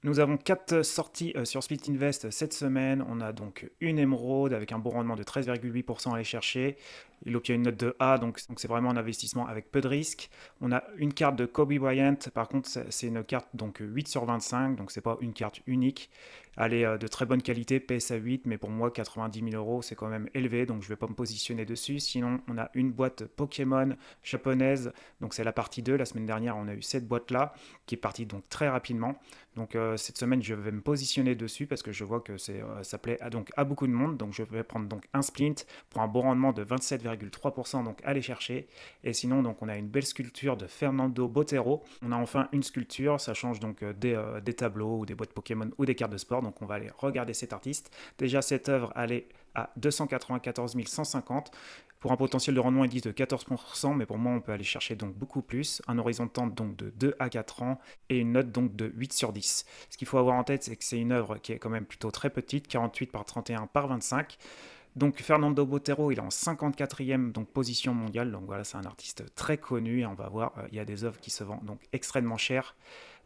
Nous avons 4 sorties sur Split Invest cette semaine. On a donc une émeraude avec un bon rendement de 13,8% à aller chercher. Il obtient une note de A, donc c'est vraiment un investissement avec peu de risques. On a une carte de Kobe Bryant, par contre c'est une carte donc 8 sur 25, donc c'est pas une carte unique. Elle est de très bonne qualité, PSA 8, mais pour moi 90 000 euros c'est quand même élevé, donc je vais pas me positionner dessus. Sinon on a une boîte Pokémon japonaise, donc c'est la partie 2. La semaine dernière on a eu cette boîte là qui est partie donc très rapidement. Donc cette semaine, je vais me positionner dessus parce que je vois que ça plaît à beaucoup de monde. Donc je vais prendre donc un splint pour un bon rendement de 27,3%. Donc aller chercher. Et sinon, donc on a une belle sculpture de Fernando Botero. On a enfin une sculpture. Ça change donc des tableaux ou des boîtes Pokémon ou des cartes de sport. Donc on va aller regarder cet artiste. Déjà cette œuvre, elle est à 294 150. Pour un potentiel de rendement, ils disent de 14%, mais pour moi, on peut aller chercher donc beaucoup plus. Un horizon de temps donc de 2 à 4 ans et une note donc de 8 sur 10. Ce qu'il faut avoir en tête, c'est que c'est une œuvre qui est quand même plutôt très petite, 48 par 31 par 25. Donc Fernando Botero, il est en 54e donc, position mondiale, donc voilà, c'est un artiste très connu, et on va voir, il y a des œuvres qui se vendent donc extrêmement chères.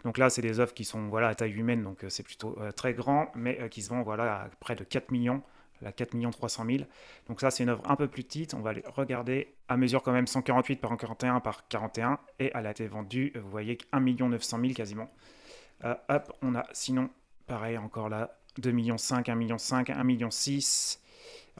Donc là, c'est des œuvres qui sont voilà, à taille humaine, donc c'est plutôt très grand, mais qui se vendent voilà, à près de 4 millions, à 4 300 000. Donc ça, c'est une œuvre un peu plus petite. On va aller regarder. À mesure quand même 148 par 41 par 41. Et elle a été vendue, vous voyez, 1 900 000 quasiment. Hop, on a sinon, pareil, encore là, 2 millions 5, 1 million 5, 1 million 6.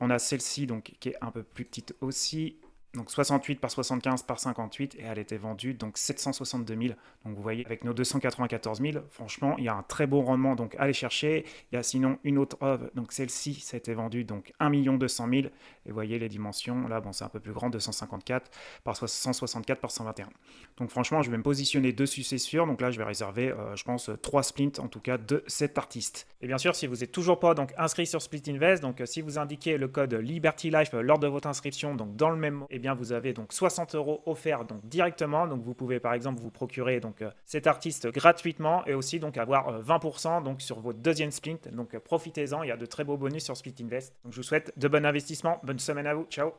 On a celle-ci donc qui est un peu plus petite aussi. Donc 68 par 75 par 58 et elle était vendue donc 762 000. Donc vous voyez avec nos 294 000, franchement il y a un très beau rendement donc allez chercher. Il y a sinon une autre œuvre, donc celle-ci ça a été vendue donc 1 200 000 et vous voyez les dimensions là bon c'est un peu plus grand 254 par 164 par 121. Donc franchement je vais me positionner dessus c'est sûr. Donc là je vais réserver je pense 3 splints en tout cas de cet artiste. Et bien sûr si vous n'êtes toujours pas donc inscrit sur Split Invest, donc si vous indiquez le code Liberty Life lors de votre inscription donc dans le même mot, et bien vous avez donc 60 euros offerts donc directement. Donc vous pouvez par exemple vous procurer donc cet artiste gratuitement et aussi donc avoir 20% donc sur votre deuxième sprint. Donc profitez-en, il y a de très beaux bonus sur Split Invest. Donc je vous souhaite de bons investissements, bonne semaine à vous, ciao.